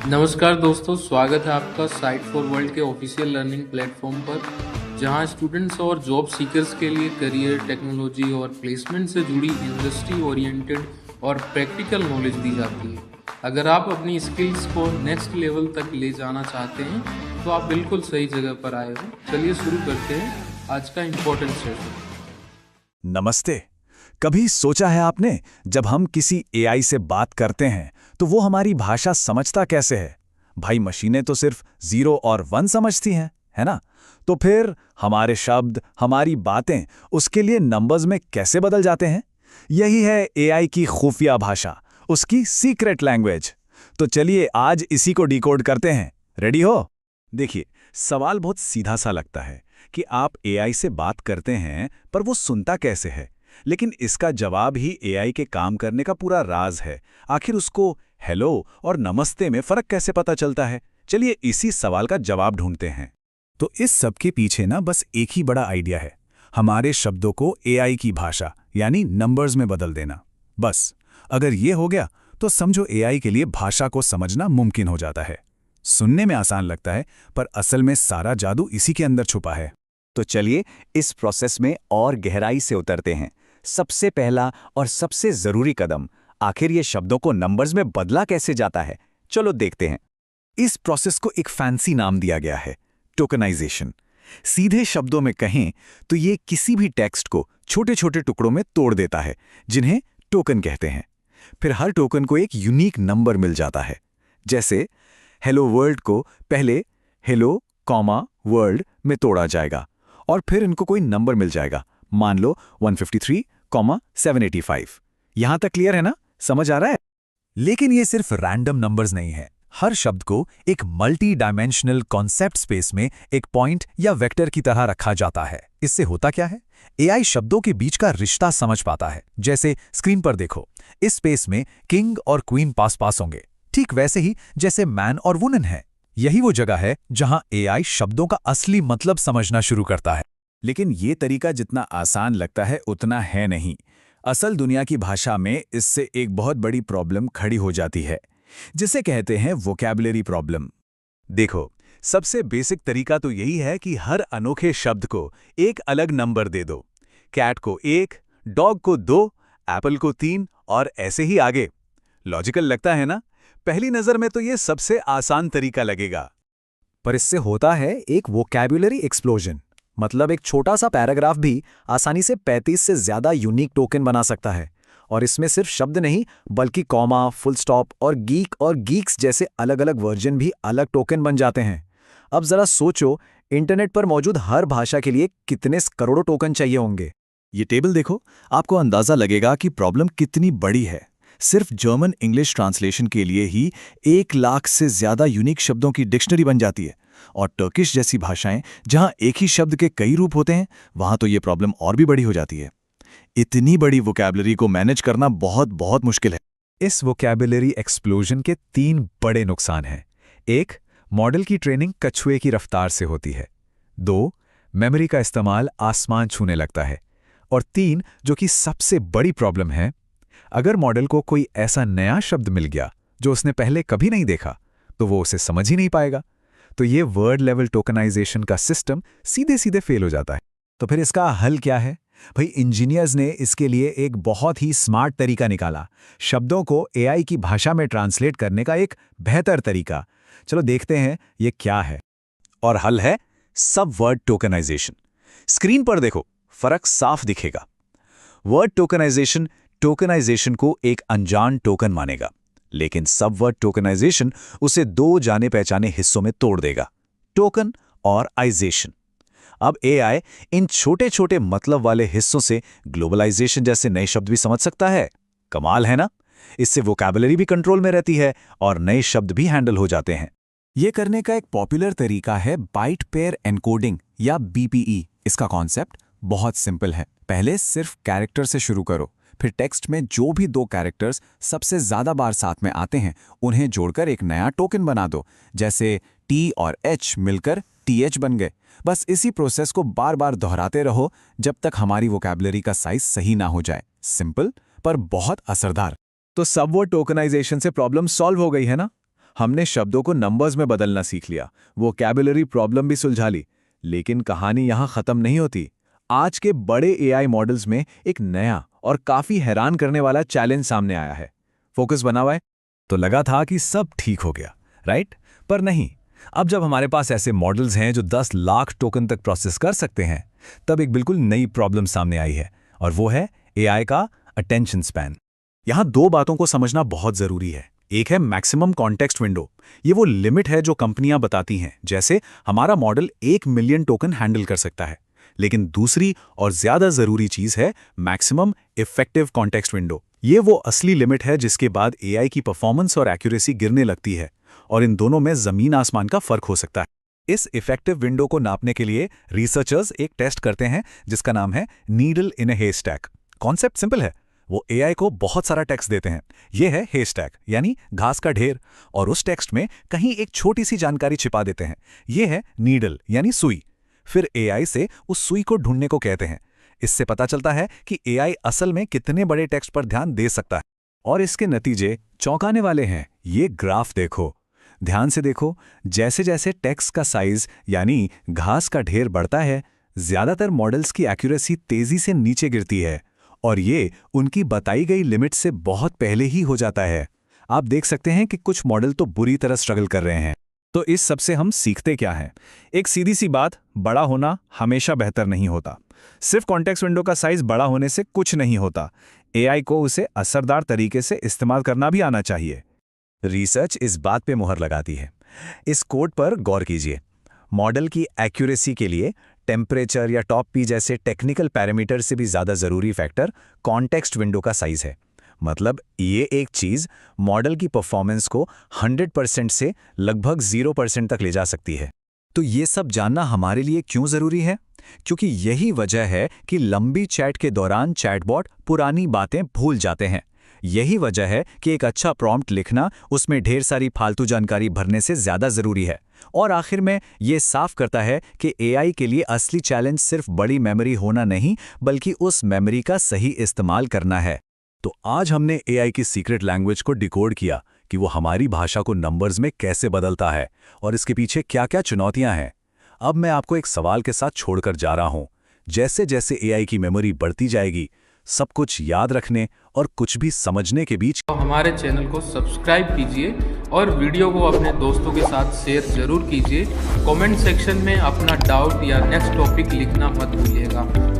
नमस्कार दोस्तों, स्वागत है आपका साइट फॉर वर्ल्ड के ऑफिशियल लर्निंग प्लेटफॉर्म पर, जहां स्टूडेंट्स और जॉब सीकर्स के लिए करियर, टेक्नोलॉजी और प्लेसमेंट से जुड़ी इंडस्ट्री ओरिएंटेड और प्रैक्टिकल नॉलेज दी जाती है। अगर आप अपनी स्किल्स को नेक्स्ट लेवल तक ले जाना चाहते हैं, तो आप बिल्कुल सही जगह पर आए हो। चलिए शुरू करते हैं आज का इम्पोर्टेंट सेशन। नमस्ते। कभी सोचा है आपने, जब हम किसी एआई से बात करते हैं तो वो हमारी भाषा समझता कैसे है? भाई मशीनें तो सिर्फ 0 और 1 समझती हैं, है ना? तो फिर हमारे शब्द, हमारी बातें उसके लिए नंबर्स में कैसे बदल जाते हैं? यही है एआई की खुफिया भाषा, उसकी सीक्रेट लैंग्वेज। तो चलिए आज इसी को डिकोड करते हैं। रेडी हो? देखिए, सवाल बहुत सीधा सा लगता है कि आप एआई से बात करते हैं, पर वो सुनता कैसे है? लेकिन इसका जवाब ही एआई के काम करने का पूरा राज है। आखिर उसको हेलो और नमस्ते में फर्क कैसे पता चलता है? चलिए इसी सवाल का जवाब ढूंढते हैं। तो इस सब के पीछे ना बस एक ही बड़ा आइडिया है, हमारे शब्दों को एआई की भाषा यानी नंबर्स में बदल देना। बस अगर ये हो गया तो समझो एआई के लिए भाषा को समझना मुमकिन हो जाता है। सुनने में आसान लगता है, पर असल में सारा जादू इसी के अंदर छुपा है। तो चलिए इस प्रोसेस में और गहराई से उतरते हैं। सबसे पहला और सबसे जरूरी कदम, आखिर ये शब्दों को नंबर्स में बदला कैसे जाता है? चलो देखते हैं। इस प्रोसेस को एक फैंसी नाम दिया गया है, टोकनाइजेशन। सीधे शब्दों में कहें तो ये किसी भी टेक्स्ट को छोटे छोटे टुकड़ों में तोड़ देता है, जिन्हें टोकन कहते हैं। फिर हर टोकन को एक यूनिक नंबर मिल जाता है। जैसे हेलो वर्ल्ड को पहले हेलो कॉमा वर्ल्ड में तोड़ा जाएगा और फिर इनको कोई नंबर मिल जाएगा, मान लो 153,785। यहां तक क्लियर है ना? समझ आ रहा है? लेकिन ये सिर्फ रैंडम नंबर्स नहीं है। हर शब्द को एक मल्टी डायमेंशनल कॉन्सेप्ट स्पेस में एक पॉइंट या वेक्टर की तरह रखा जाता है। इससे होता क्या है? एआई शब्दों के बीच का रिश्ता समझ पाता है। जैसे स्क्रीन पर देखो, इस स्पेस में किंग और क्वीन पास पास होंगे, ठीक वैसे ही जैसे मैन और वुमन है। यही वो जगह है जहां एआई शब्दों का असली मतलब समझना शुरू करता है। लेकिन ये तरीका जितना आसान लगता है उतना है नहीं। असल दुनिया की भाषा में इससे एक बहुत बड़ी प्रॉब्लम खड़ी हो जाती है, जिसे कहते हैं वोकैबुलरी प्रॉब्लम। देखो, सबसे बेसिक तरीका तो यही है कि हर अनोखे शब्द को एक अलग नंबर दे दो। कैट को 1, डॉग को 2, एप्पल को 3 और ऐसे ही आगे। लॉजिकल लगता है ना? पहली नजर में तो ये सबसे आसान तरीका लगेगा, पर इससे होता है एक वोकैबुलरी एक्सप्लोजन। मतलब एक छोटा सा पैराग्राफ भी आसानी से 35 से ज्यादा यूनिक टोकन बना सकता है। और इसमें सिर्फ शब्द नहीं, बल्कि कॉमा, फुल स्टॉप और गीक और गीक्स जैसे अलग अलग वर्जन भी अलग टोकन बन जाते हैं। अब जरा सोचो, इंटरनेट पर मौजूद हर भाषा के लिए कितने करोड़ों टोकन चाहिए होंगे। ये टेबल देखो, आपको अंदाजा लगेगा कि प्रॉब्लम कितनी बड़ी है। सिर्फ जर्मन इंग्लिश ट्रांसलेशन के लिए ही 1 लाख से ज्यादा यूनिक शब्दों की डिक्शनरी बन जाती है। और टर्किश जैसी भाषाएं, जहां एक ही शब्द के कई रूप होते हैं, वहां तो ये प्रॉब्लम और भी बड़ी हो जाती है। इतनी बड़ी वोकैबुलरी को मैनेज करना बहुत बहुत मुश्किल है। इस वोकैबुलरी एक्सप्लोजन के 3 बड़े नुकसान हैं। 1, मॉडल की ट्रेनिंग कछुए की रफ्तार से होती है। 2, मेमोरी का इस्तेमाल आसमान छूने लगता है। और 3, जो कि सबसे बड़ी प्रॉब्लम है, अगर मॉडल को कोई ऐसा नया शब्द मिल गया जो उसने पहले कभी नहीं देखा, तो वो उसे समझ ही नहीं पाएगा। तो ये वर्ड लेवल टोकनाइजेशन का सिस्टम सीधे सीधे फेल हो जाता है। तो फिर इसका हल क्या है? भाई, इंजीनियर्स ने इसके लिए एक बहुत ही स्मार्ट तरीका निकाला, शब्दों को एआई की भाषा में ट्रांसलेट करने का एक बेहतर तरीका। चलो देखते हैं ये क्या है। और हल है सब वर्ड टोकनाइजेशन। स्क्रीन पर देखो, फर्क साफ दिखेगा। वर्ड टोकनाइजेशन टोकनाइजेशन को एक अनजान टोकन मानेगा, लेकिन सब वर्ड टोकनाइजेशन उसे 2 जाने पहचाने हिस्सों में तोड़ देगा, टोकन और आइजेशन। अब एआई इन छोटे छोटे मतलब वाले हिस्सों से ग्लोबलाइजेशन जैसे नए शब्द भी समझ सकता है। कमाल है ना? इससे वोकैबुलरी भी कंट्रोल में रहती है और नए शब्द भी हैंडल हो जाते हैं। यह करने का एक पॉपुलर तरीका है बाइट पेयर एनकोडिंग या बीपीई। इसका कॉन्सेप्ट बहुत सिंपल है। पहले सिर्फ कैरेक्टर से शुरू करो, फिर टेक्स्ट में जो भी 2 कैरेक्टर्स सबसे ज्यादा बार साथ में आते हैं उन्हें जोड़कर एक नया टोकन बना दो। जैसे टी और एच मिलकर टीएच बन गए। बस इसी प्रोसेस को बार बार दोहराते रहो जब तक हमारी वोकैबुलरी का साइज सही ना हो जाए। सिंपल पर बहुत असरदार। तो सब वर्ड टोकनाइजेशन से प्रॉब्लम सॉल्व हो गई है ना? हमने शब्दों को नंबर्स में बदलना सीख लिया, वोकैबुलरी प्रॉब्लम भी सुलझा ली। लेकिन कहानी यहाँ खत्म नहीं होती। आज के बड़े एआई मॉडल्स में एक नया और काफी हैरान करने वाला चैलेंज सामने आया है। फोकस बना हुआ है तो लगा था कि सब ठीक हो गया, राइट? पर नहीं। अब जब हमारे पास ऐसे मॉडल्स हैं जो 10 लाख टोकन तक प्रोसेस कर सकते हैं, तब एक बिल्कुल नई प्रॉब्लम सामने आई है, और वो है एआई का अटेंशन स्पैन। यहां दो बातों को समझना बहुत जरूरी है। एक है मैक्सिमम कॉन्टेक्स्ट विंडो। ये वो लिमिट है जो कंपनियां बताती हैं, जैसे हमारा मॉडल 1 मिलियन टोकन हैंडल कर सकता है। लेकिन दूसरी और ज्यादा जरूरी चीज है मैक्सिमम इफेक्टिव कॉन्टेक्स्ट विंडो। ये वो असली लिमिट है जिसके बाद एआई की परफॉर्मेंस और एक्यूरेसी गिरने लगती है, और इन दोनों में जमीन आसमान का फर्क हो सकता है। इस इफेक्टिव विंडो को नापने के लिए रिसर्चर्स एक टेस्ट करते हैं जिसका नाम है needle in a haystack. Concept simple है। वो एआई को बहुत सारा टेक्स्ट देते हैं। ये है हेस्टैक, यानी घास का ढेर, और उस टेक्स्ट में कहीं एक छोटी सी जानकारी छिपा देते हैं। ये है नीडल, यानी सुई। फिर एआई से उस सुई को ढूंढने को कहते हैं। इससे पता चलता है कि एआई असल में कितने बड़े टेक्स्ट पर ध्यान दे सकता है, और इसके नतीजे चौंकाने वाले हैं। ये ग्राफ देखो, ध्यान से देखो। जैसे जैसे टेक्स्ट का साइज यानी घास का ढेर बढ़ता है, ज्यादातर मॉडल्स की एक्यूरेसी तेजी से नीचे गिरती है, और ये उनकी बताई गई लिमिट से बहुत पहले ही हो जाता है। आप देख सकते हैं कि कुछ मॉडल तो बुरी तरह स्ट्रगल कर रहे हैं। तो इस सब से हम सीखते क्या हैं? एक सीधी सी बात, बड़ा होना हमेशा बेहतर नहीं होता। सिर्फ कॉन्टेक्स्ट विंडो का साइज बड़ा होने से कुछ नहीं होता। एआई को उसे असरदार तरीके से इस्तेमाल करना भी आना चाहिए। रिसर्च इस बात पे मुहर लगाती है। इस कोड पर गौर कीजिए। मॉडल की एक्यूरेसी के लिए टेम्परेचर या टॉप पी जैसे टेक्निकल पैरामीटर से भी ज़्यादा ज़रूरी फैक्टर कॉन्टेक्स्ट विंडो का साइज है। मतलब ये एक चीज़ मॉडल की परफॉर्मेंस को 100% से लगभग 0% तक ले जा सकती है। तो ये सब जानना हमारे लिए क्यों ज़रूरी है? क्योंकि यही वजह है कि लंबी चैट के दौरान चैटबॉट पुरानी बातें भूल जाते हैं। यही वजह है कि एक अच्छा प्रॉम्प्ट लिखना उसमें ढेर सारी फालतू जानकारी भरने से ज़्यादा ज़रूरी है। और आखिर में ये साफ करता है कि एआई के लिए असली चैलेंज सिर्फ बड़ी मेमोरी होना नहीं, बल्कि उस मेमोरी का सही इस्तेमाल करना है। तो आज हमने एआई की सीक्रेट लैंग्वेज को डिकोड किया कि वो हमारी भाषा को नंबर्स में कैसे बदलता है और इसके पीछे क्या-क्या चुनौतियां हैं। अब मैं आपको एक सवाल के साथ छोड़कर जा रहा हूं। जैसे जैसे एआई की मेमोरी बढ़ती जाएगी, सब कुछ याद रखने और कुछ भी समझने के बीच तो हमारे चैनल को सब्सक्राइब कीजिए और वीडियो को अपने दोस्तों के साथ शेयर जरूर कीजिए। कमेंट सेक्शन में अपना डाउट या नेक्स्ट टॉपिक लिखना मत भूलिएगा।